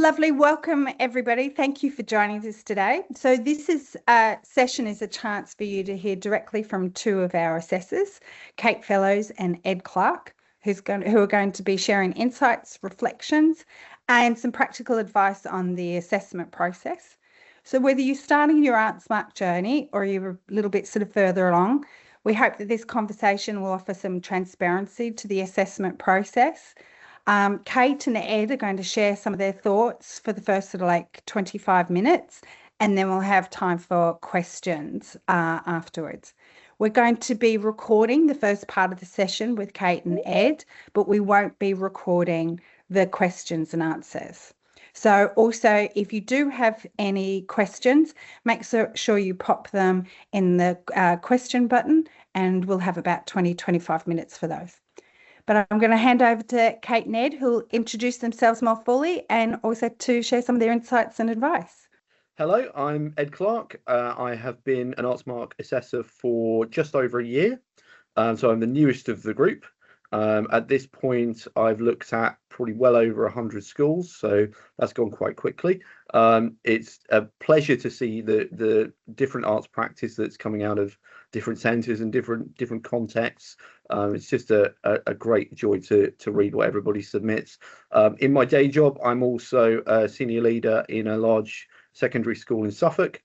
Lovely. Welcome, everybody. Thank you for joining us today. So this session is a chance for you to hear directly from two of our assessors, Kate Fellows and Ed Clark, who are going to be sharing insights, reflections, and some practical advice on the assessment process. So whether you're starting your Artsmark journey or you're a little bit sort of further along, we hope that this conversation will offer some transparency to the assessment process. Kate and Ed are going to share some of their thoughts for the first sort of like 25 minutes, and then we'll have time for questions afterwards. We're going to be recording the first part of the session with Kate and Ed, but we won't be recording the questions and answers. So also, if you do have any questions, make sure you pop them in the question button, and we'll have about 25 minutes for those. But I'm going to hand over to Kate and Ed, who'll introduce themselves more fully and also to share some of their insights and advice. Hello, I'm Ed Clark. I have been an Artsmark assessor for just over a year, so I'm the newest of the group. At this point, I've looked at probably well over 100 schools, so that's gone quite quickly. It's a pleasure to see the different arts practice that's coming out of different centres and different contexts. It's just a great joy to read what everybody submits. In my day job, I'm also a senior leader in a large secondary school in Suffolk,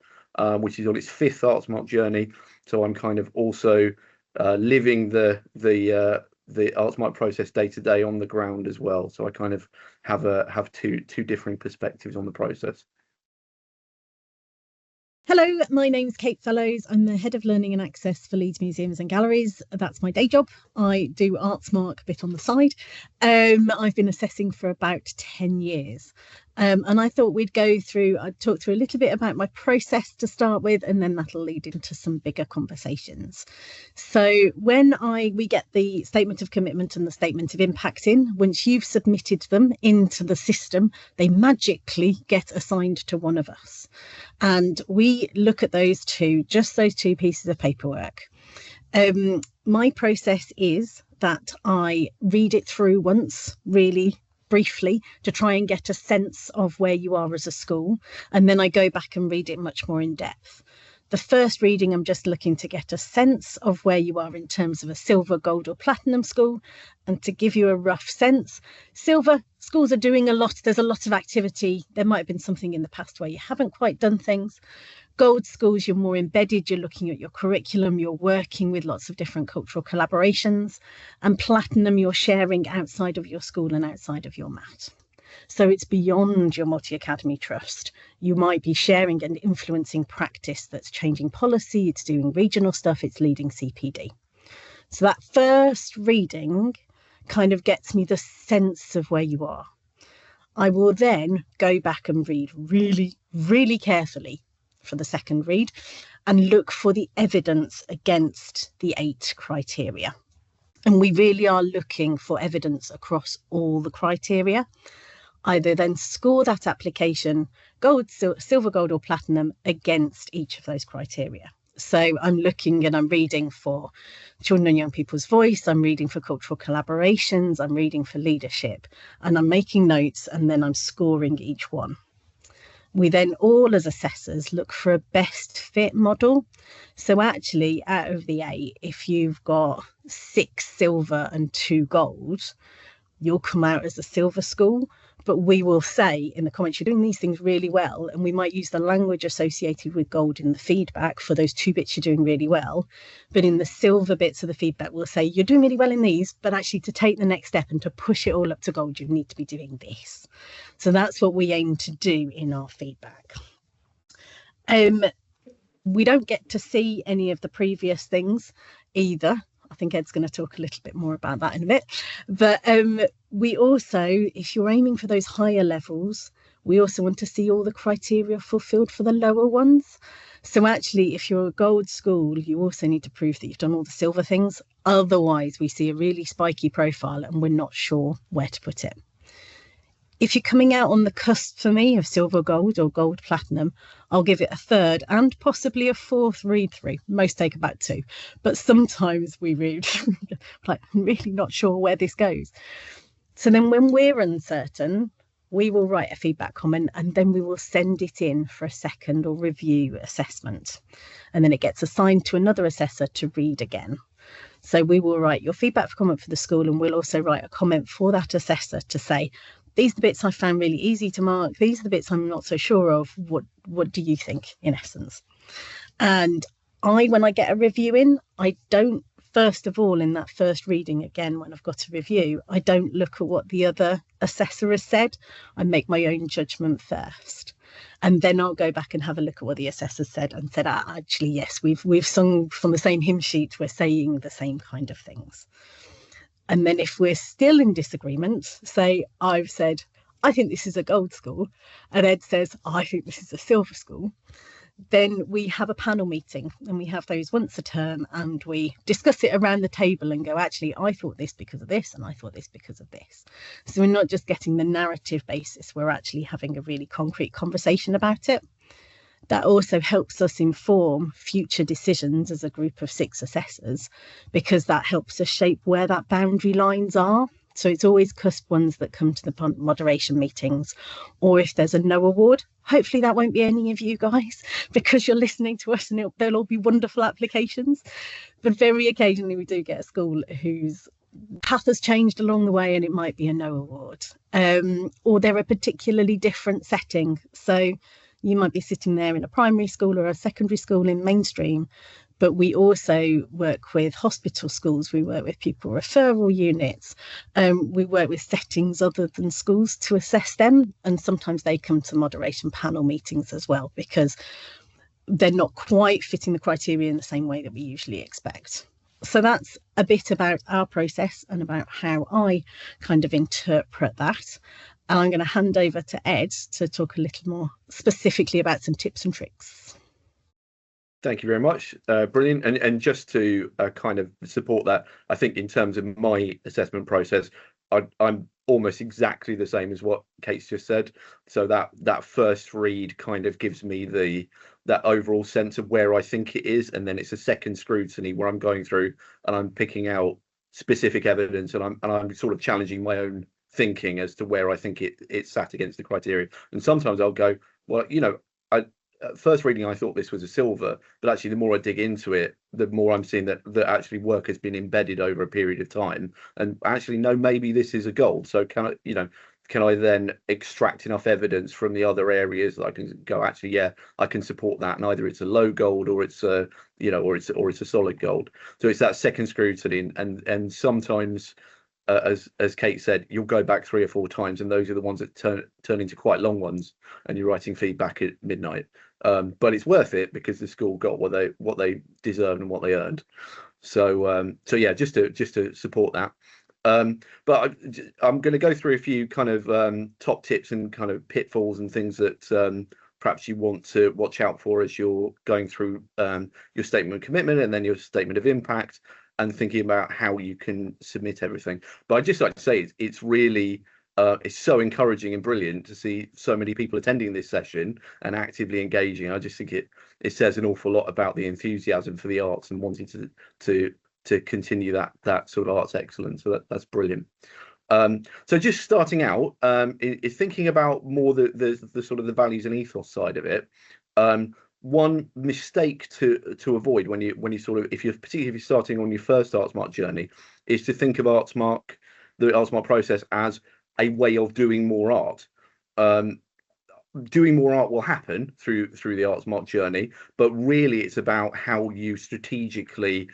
which is on its 5th Artsmark journey. So I'm kind of also living the Artsmark process day to day on the ground as well. So I kind of have two differing perspectives on the process. Hello, my name's Kate Fellows. I'm the Head of Learning and Access for Leeds Museums and Galleries. That's my day job. I do Artsmark a bit on the side. I've been assessing for about 10 years. And I thought I'd talk through a little bit about my process to start with, and then that'll lead into some bigger conversations. So when we get the statement of commitment and the statement of impact in, once you've submitted them into the system, they magically get assigned to one of us. And we look at those two pieces of paperwork. My process is that I read it through once, really briefly, to try and get a sense of where you are as a school, and then I go back and read it much more in depth. The first reading, I'm just looking to get a sense of where you are in terms of a silver, gold or platinum school. And to give you a rough sense, silver schools are doing a lot. There's a lot of activity. There might have been something in the past where you haven't quite done things. Gold schools, you're more embedded, you're looking at your curriculum, you're working with lots of different cultural collaborations. And platinum, you're sharing outside of your school and outside of your mat. So it's beyond your multi-academy trust. You might be sharing and influencing practice that's changing policy, it's doing regional stuff, it's leading CPD. So that first reading kind of gets me the sense of where you are. I will then go back and read really, really carefully for the second read and look for the evidence against the 8 criteria. And we really are looking for evidence across all the criteria. Either then score that application gold, silver, gold or platinum against each of those criteria. So I'm looking and I'm reading for children and young people's voice, I'm reading for cultural collaborations, I'm reading for leadership, and I'm making notes and then I'm scoring each one. We then all as assessors look for a best fit model. So actually out of the 8, if you've got 6 silver and 2 gold, you'll come out as a silver school. But we will say in the comments, you're doing these things really well. And we might use the language associated with gold in the feedback for those 2 bits you're doing really well. But in the silver bits of the feedback, we'll say you're doing really well in these, but actually to take the next step and to push it all up to gold, you need to be doing this. So that's what we aim to do in our feedback. We don't get to see any of the previous things either. I think Ed's going to talk a little bit more about that in a bit. But we also, if you're aiming for those higher levels, we also want to see all the criteria fulfilled for the lower ones. So actually, if you're a gold school, you also need to prove that you've done all the silver things. Otherwise, we see a really spiky profile and we're not sure where to put it. If you're coming out on the cusp for me of silver gold or gold platinum, I'll give it a 3rd and possibly a 4th read through. Most take about 2, but sometimes we read like, I'm really not sure where this goes. So then when we're uncertain, we will write a feedback comment, and then we will send it in for a second or review assessment. And then it gets assigned to another assessor to read again. So we will write your feedback comment for the school, and we'll also write a comment for that assessor to say, these are the bits I found really easy to mark. These are the bits I'm not so sure of. What do you think, in essence? And when I get a review in, I don't, first of all, in that first reading, again, when I've got a review, I don't look at what the other assessor has said. I make my own judgment first. And then I'll go back and have a look at what the assessor said and said, actually, yes, we've sung from the same hymn sheet. We're saying the same kind of things. And then if we're still in disagreement, say I've said, I think this is a gold school, and Ed says, I think this is a silver school, then we have a panel meeting, and we have those once a term, and we discuss it around the table and go, actually, I thought this because of this, and I thought this because of this. So we're not just getting the narrative basis, we're actually having a really concrete conversation about it. That also helps us inform future decisions as a group of 6 assessors, because that helps us shape where that boundary lines are. So it's always cusp ones that come to the moderation meetings, or if there's a no award, hopefully that won't be any of you guys, because you're listening to us, and they'll all be wonderful applications. But very occasionally we do get a school whose path has changed along the way, and it might be a no award, or they're a particularly different setting. So you might be sitting there in a primary school or a secondary school in mainstream, but we also work with hospital schools, we work with pupil referral units, we work with settings other than schools to assess them, and sometimes they come to moderation panel meetings as well, because they're not quite fitting the criteria in the same way that we usually expect. So that's a bit about our process and about how I kind of interpret that. And I'm going to hand over to Ed to talk a little more specifically about some tips and tricks. Thank you very much. Brilliant. And just to kind of support that, I think in terms of my assessment process, I'm almost exactly the same as what Kate's just said. So that first read kind of gives me that overall sense of where I think it is, and then it's a second scrutiny where I'm going through and I'm picking out specific evidence, and I'm sort of challenging my own thinking as to where I think it's sat against the criteria. And sometimes I'll go, well, at first reading I thought this was a silver, but actually the more I dig into it, the more I'm seeing that actually work has been embedded over a period of time, and actually no, maybe this is a gold. So can I then extract enough evidence from the other areas that I can go, actually, yeah, I can support that, and either it's a low gold or it's a or it's a solid gold. So it's that second scrutiny, and sometimes as Kate said, you'll go back 3 or 4 times, and those are the ones that turn into quite long ones, and you're writing feedback at midnight. But it's worth it because the school got what they deserved and what they earned. So yeah, just to support that. But I'm going to go through a few kind of top tips and kind of pitfalls and things that perhaps you want to watch out for as you're going through your statement of commitment and then your statement of impact, and thinking about how you can submit everything. But I'd just like to say it's really it's so encouraging and brilliant to see so many people attending this session and actively engaging. I just think it says an awful lot about the enthusiasm for the arts and wanting to continue that sort of arts excellence. So that's brilliant. So just starting out, is thinking about more the sort of the values and ethos side of it. One mistake to avoid when you sort of, particularly if you're starting on your first Artsmark journey, is to think of the Artsmark process as a way of doing more art. Doing more art will happen through the Artsmark journey, but really it's about how you strategically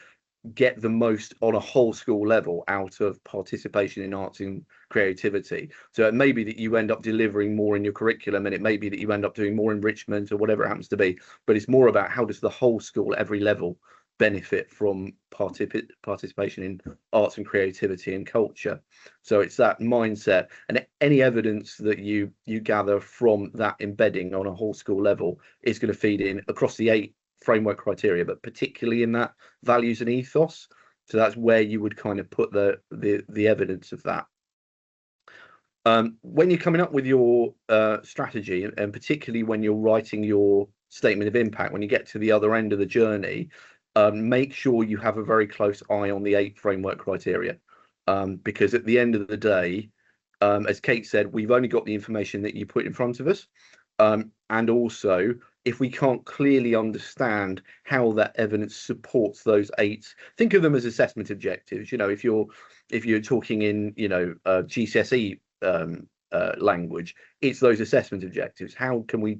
get the most on a whole school level out of participation in arts and creativity. So it may be that you end up delivering more in your curriculum, and it may be that you end up doing more enrichment or whatever it happens to be, but it's more about how does the whole school at every level benefit from participation in arts and creativity and culture. So it's that mindset, and any evidence that you gather from that embedding on a whole school level is going to feed in across the 8 framework criteria, but particularly in that values and ethos. So that's where you would kind of put the evidence of that. When you're coming up with your strategy, and particularly when you're writing your statement of impact, when you get to the other end of the journey, make sure you have a very close eye on the 8 framework criteria, because at the end of the day, As Kate said, we've only got the information that you put in front of us. And also, if we can't clearly understand how that evidence supports those 8, think of them as assessment objectives. If you're talking in GCSE language, it's those assessment objectives. How can we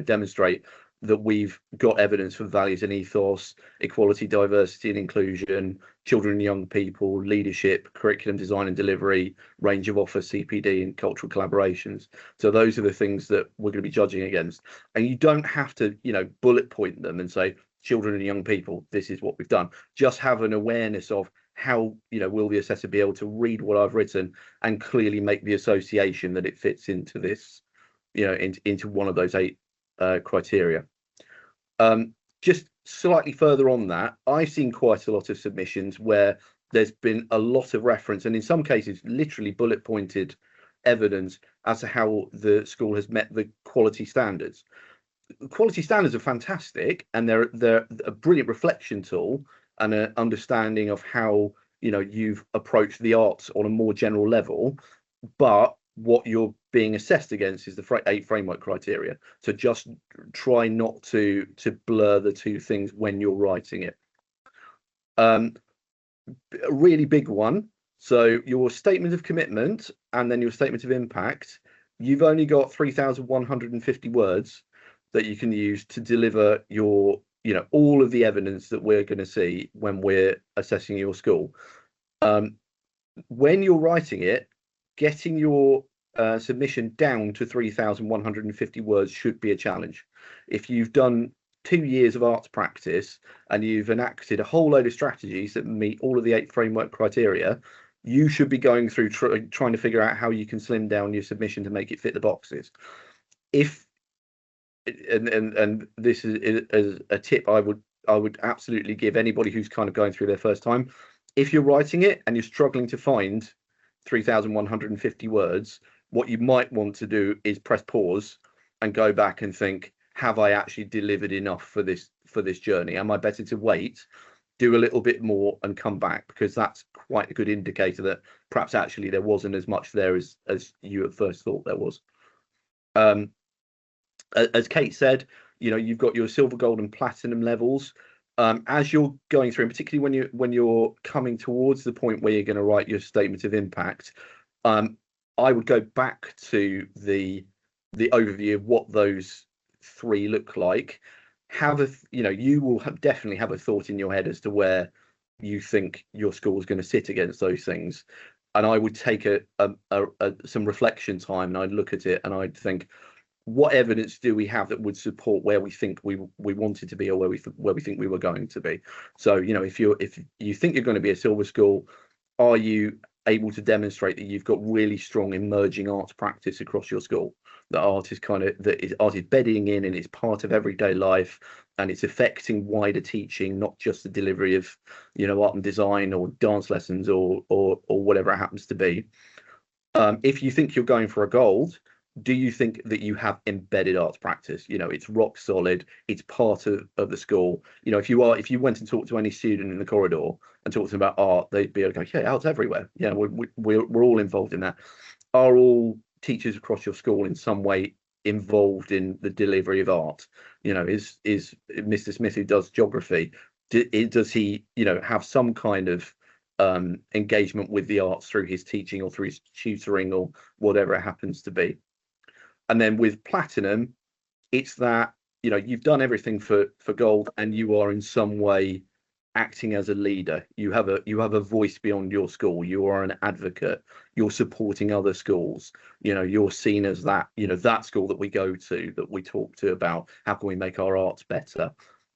demonstrate that we've got evidence for values and ethos, equality, diversity and inclusion, children and young people, leadership, curriculum design and delivery, range of offer, CPD and cultural collaborations. So those are the things that we're going to be judging against. And you don't have to, bullet point them and say, children and young people, this is what we've done. Just have an awareness of how, will the assessor be able to read what I've written and clearly make the association that it fits into this, into one of those 8 criteria. Just slightly further on that, I've seen quite a lot of submissions where there's been a lot of reference, and in some cases literally bullet pointed evidence as to how the school has met the quality standards. Quality standards are fantastic, and they're a brilliant reflection tool and an understanding of how you've approached the arts on a more general level. But what you're being assessed against is the 8 framework criteria. So just try not to blur the two things when you're writing it. A really big one. So your statement of commitment and then your statement of impact, you've only got 3,150 words that you can use to deliver your, all of the evidence that we're going to see when we're assessing your school. When you're writing it, getting your submission down to 3,150 words should be a challenge. If you've done 2 years of arts practice and you've enacted a whole load of strategies that meet all of the 8 framework criteria, you should be going through trying to figure out how you can slim down your submission to make it fit the boxes. And this is a tip I would absolutely give anybody who's kind of going through their first time. If you're writing it and you're struggling to find 3,150 words, what you might want to do is press pause and go back and think, have I actually delivered enough for this journey? Am I better to wait, do a little bit more and come back? Because that's quite a good indicator that perhaps actually there wasn't as much there as you at first thought there was. As Kate said, you've got your silver, gold and platinum levels. As you're going through, and particularly when you're coming towards the point where you're going to write your statement of impact, I would go back to the overview of what those 3 look like. You will definitely have a thought in your head as to where you think your school is going to sit against those things. And I would take some reflection time, and I'd look at it and I'd think, what evidence do we have that would support where we think we wanted to be, or where we think we were going to be? So if you think you're going to be a silver school, are you able to demonstrate that you've got really strong emerging arts practice across your school, that art is bedding in and it's part of everyday life and it's affecting wider teaching, not just the delivery of art and design or dance lessons or whatever it happens to be. If you think you're going for a gold, do you think that you have embedded arts practice? It's rock solid, it's part of the school. If you went and talked to any student in the corridor and talked to them about art, they'd be like, yeah, art's everywhere. Yeah, we're all involved in that. Are all teachers across your school in some way involved in the delivery of art? Is Mr. Smith, who does geography, does he have some kind of engagement with the arts through his teaching or through his tutoring or whatever it happens to be? And then with platinum, it's that you've done everything for gold, and you are in some way acting as a leader. You have a voice beyond your school. You are an advocate. You're supporting other schools. You're seen as that that school that we go to, that we talk to about how can we make our arts better.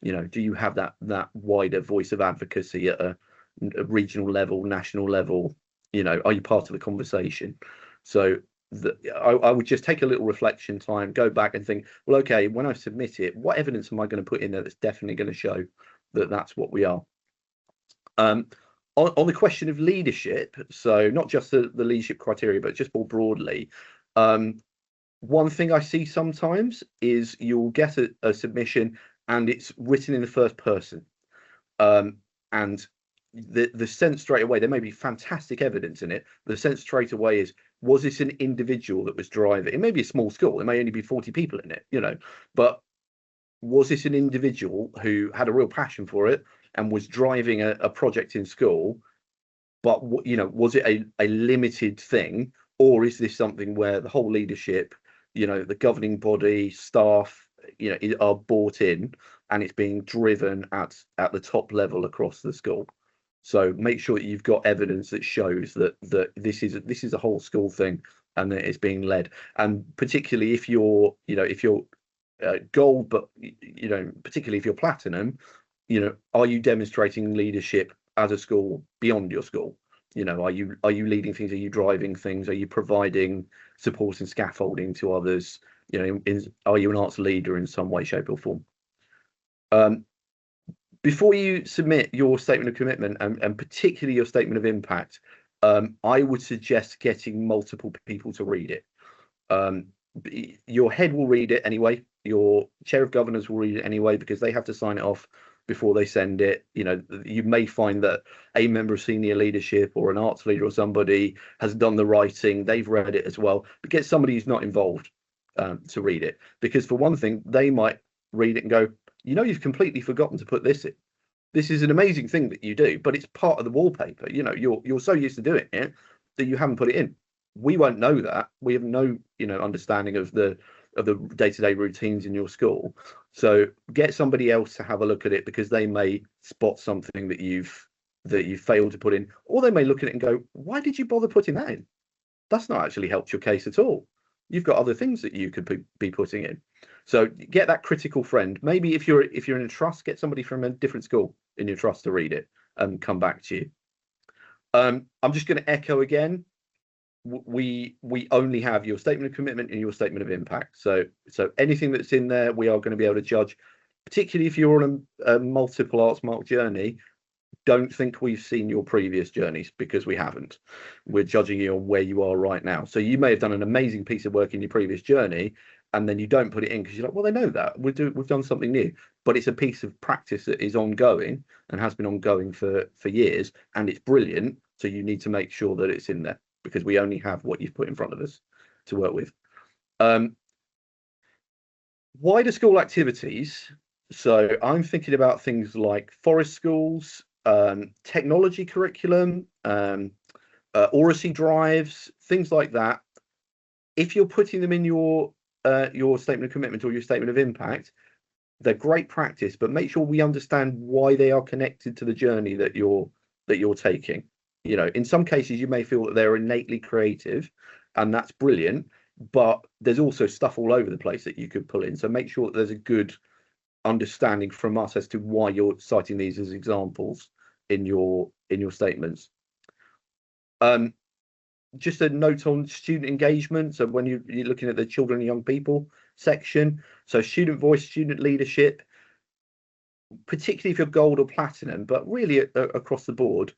Do you have that wider voice of advocacy at a regional level, national level? Are you part of the conversation? So I would just take a little reflection time, go back and think, well, okay, when I submit it, what evidence am I going to put in there that's definitely going to show that that's what we are? On the question of leadership, so not just the leadership criteria, but just more broadly, one thing I see sometimes is you'll get a submission and it's written in the first person. And the sense straight away, there may be fantastic evidence in it. The sense straight away is, was this an individual that was driving? It may be a small school, it may only be 40 people in it, but was this an individual who had a real passion for it and was driving a project in school? But was it a limited thing, or is this something where the whole leadership, the governing body, staff, are bought in, and it's being driven at the top level across the school? So make sure that you've got evidence that shows that this is a whole school thing and that it's being led. And particularly if you're gold, but particularly if you're platinum, are you demonstrating leadership as a school beyond your school? Are you leading things? Are you driving things? Are you providing support and scaffolding to others? Are you an arts leader in some way, shape, or form? Before you submit your statement of commitment, and particularly your statement of impact, I would suggest getting multiple people to read it. Your head will read it anyway. Your chair of governors will read it anyway, because they have to sign it off before they send it. You may find that a member of senior leadership or an arts leader or somebody has done the writing, they've read it as well. But get somebody who's not involved to read it, because for one thing, they might read it and go, you've completely forgotten to put this in. This is an amazing thing that you do, but it's part of the wallpaper. You're so used to doing it that you haven't put it in. We won't know that. We have no understanding of the day-to-day routines in your school. So get somebody else to have a look at it, because they may spot something that you've failed to put in, or they may look at it and go, why did you bother putting that in? That's not actually helped your case at all. You've got other things that you could be putting in. So get that critical friend. Maybe if you're in a trust, get somebody from a different school in your trust to read it and come back to you. I'm just going to echo again. We only have your statement of commitment and your statement of impact. So anything that's in there, we are going to be able to judge. Particularly if you're on a multiple Artsmark journey, don't think we've seen your previous journeys, because we haven't. We're judging you on where you are right now. So you may have done an amazing piece of work in your previous journey, and then you don't put it in because you're like, well, they know that we've done something new. But it's a piece of practice that is ongoing and has been ongoing for years, and it's brilliant. So you need to make sure that it's in there, because we only have what you've put in front of us to work with. Wider school activities. So I'm thinking about things like forest schools, technology curriculum, oracy drives, things like that. If you're putting them in your statement of commitment or your statement of impact, they're great practice, but make sure we understand why they are connected to the journey that you're taking. In some cases you may feel that they're innately creative, and that's brilliant, but there's also stuff all over the place that you could pull in. So make sure that there's a good understanding from us as to why you're citing these as examples in your statements. Just a note on student engagement. So when you're looking at the children and young people section, so student voice, student leadership, particularly if you're gold or platinum, but really across the board,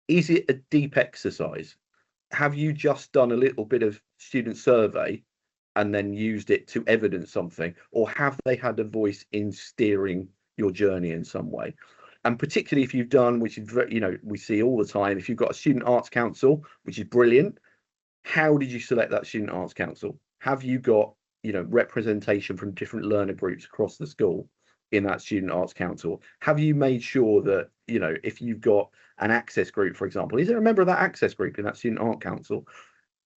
is it a deep exercise? Have you just done a little bit of student survey and then used it to evidence something, or have they had a voice in steering your journey in some way? And particularly if you've done, which is, we see all the time, if you've got a student arts council, which is brilliant, how did you select that student arts council? Have you got, representation from different learner groups across the school in that student arts council? Have you made sure that, if you've got an access group, for example, is there a member of that access group in that student art council?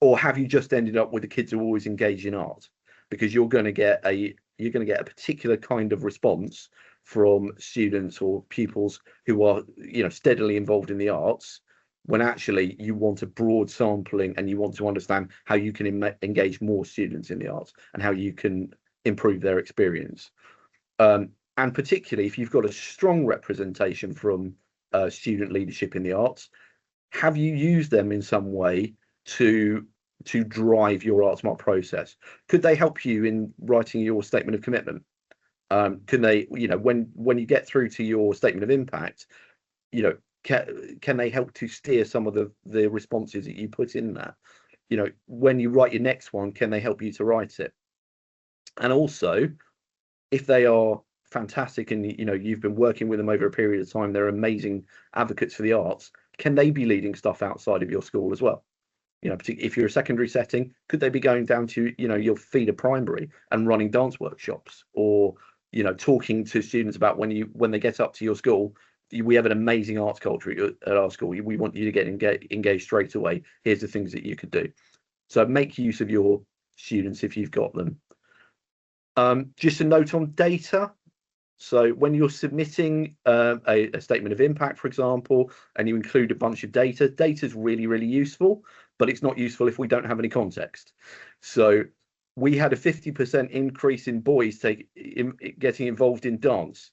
Or have you just ended up with the kids who are always engaged in art? Because you're going to get a particular kind of response from students or pupils who are, steadily involved in the arts, when actually you want a broad sampling and you want to understand how you can engage more students in the arts and how you can improve their experience. And particularly if you've got a strong representation from student leadership in the arts, have you used them in some way to drive your Artsmark process? Could they help you in writing your statement of commitment? Can they, when you get through to your statement of impact, can they help to steer some of the responses that you put in there? When you write your next one, can they help you to write it? And also, if they are fantastic, and you've been working with them over a period of time. They're amazing advocates for the arts. Can they be leading stuff outside of your school as well? Particularly if you're a secondary setting, could they be going down to your feeder primary and running dance workshops, or talking to students about when they get up to your school, we have an amazing arts culture at our school. We want you to get engaged straight away. Here's the things that you could do. So make use of your students if you've got them. Just a note on data. So when you're submitting a statement of impact, for example, and you include a bunch of data is really, really useful, but it's not useful if we don't have any context. So we had a 50% increase in boys getting involved in dance.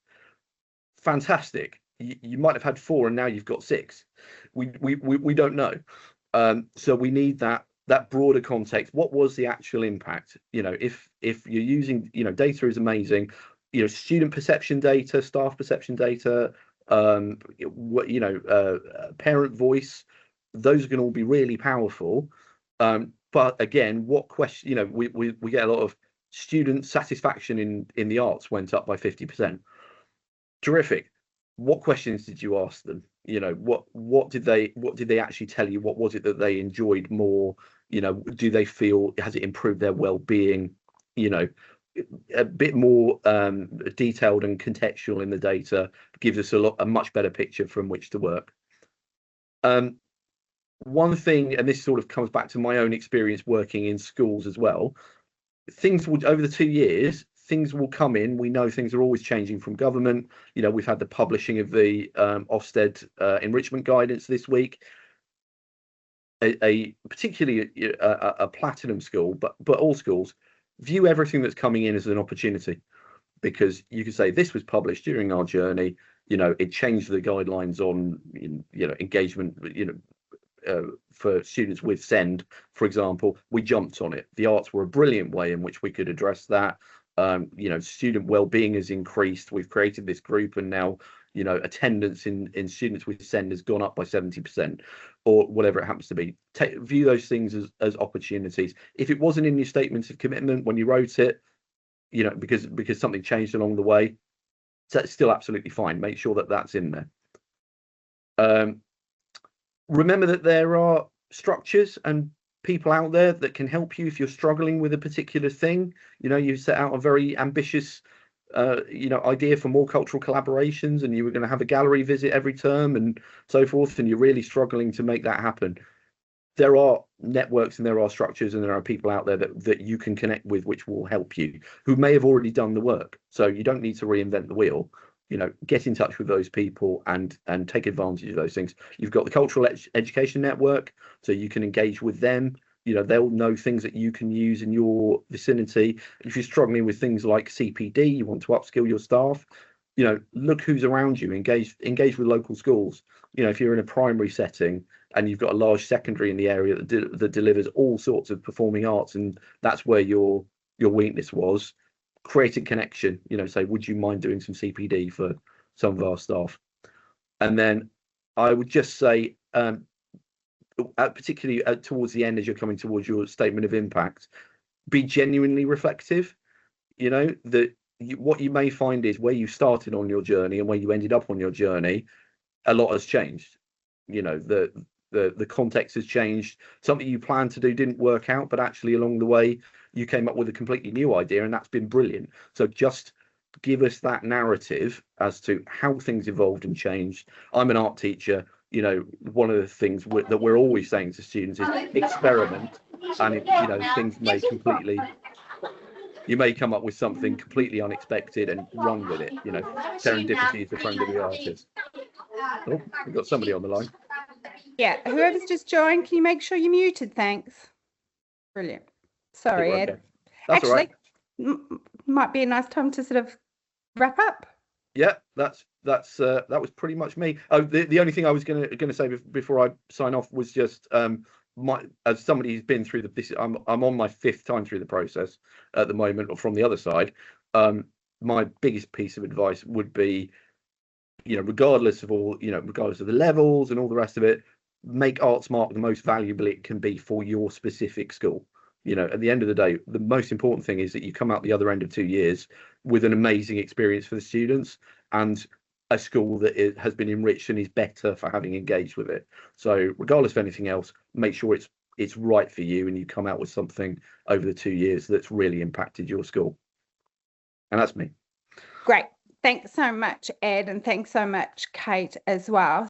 Fantastic. You might have had 4 and now you've got 6. We don't know. So we need that broader context. What was the actual impact? If you're using, data is amazing. Student perception data, staff perception data, parent voice, those are going to all be really powerful. But again, what question, we get a lot of student satisfaction in the arts went up by 50%. Terrific. What questions did you ask them? What did they actually tell you? What was it that they enjoyed more? Do they feel, has it improved their well-being? A bit more detailed and contextual in the data gives us a much better picture from which to work. One thing, and this sort of comes back to my own experience working in schools as well, over the 2 years, things will come in. We know things are always changing from government. We've had the publishing of the Ofsted enrichment guidance this week. Particularly a platinum school, but all schools view everything that's coming in as an opportunity, because you could say this was published during our journey. It changed the guidelines on engagement. For students with SEND, for example, we jumped on it. The arts were a brilliant way in which we could address that. Student well-being has increased. We've created this group, and now attendance in students with SEND has gone up by 70%, or whatever it happens to be. View those things as opportunities. If it wasn't in your statement of commitment when you wrote it, because something changed along the way, that's still absolutely fine. Make sure that that's in there. Remember that there are structures and people out there that can help you if you're struggling with a particular thing. You set out a very ambitious idea for more cultural collaborations, and you were going to have a gallery visit every term and so forth, and you're really struggling to make that happen. There are networks and there are structures and there are people out there that you can connect with, which will help you, who may have already done the work. So you don't need to reinvent the wheel. Get in touch with those people and take advantage of those things. You've got the Cultural Education Network, so you can engage with them. They'll know things that you can use in your vicinity. If you're struggling with things like CPD, you want to upskill your staff, look who's around you. Engage with local schools. If you're in a primary setting and you've got a large secondary in the area that delivers all sorts of performing arts, and that's where your weakness was, create a connection. Say, would you mind doing some CPD for some of our staff? And then I would just say, particularly towards the end, as you're coming towards your statement of impact, be genuinely reflective. What you may find is where you started on your journey and where you ended up on your journey, a lot has changed. The context has changed. Something you planned to do didn't work out, but actually along the way you came up with a completely new idea, and that's been brilliant. So just give us that narrative as to how things evolved and changed. I'm an art teacher. One of the things that we're always saying to students is experiment, and things may you may come up with something completely unexpected and run with it. Serendipity is the friend of the artist. Oh, we've got somebody on the line. Yeah, whoever's just joined, can you make sure you're muted? Thanks. Brilliant. Sorry, Ed. Okay. That's actually, all right. Might be a nice time to sort of wrap up. Yeah, that was pretty much me. Oh, the only thing I was gonna say before I sign off was just as somebody who's been through I'm on my 5th time through the process at the moment, or from the other side. My biggest piece of advice would be, regardless of the levels and all the rest of it, make Artsmark the most valuable it can be for your specific school. You know, at the end of the day, the most important thing is that you come out the other end of 2 years with an amazing experience for the students and a school that has been enriched and is better for having engaged with it. So regardless of anything else, make sure it's right for you and you come out with something over the 2 years that's really impacted your school. And that's me. Great. Thanks so much, Ed, and thanks so much, Kate, as well.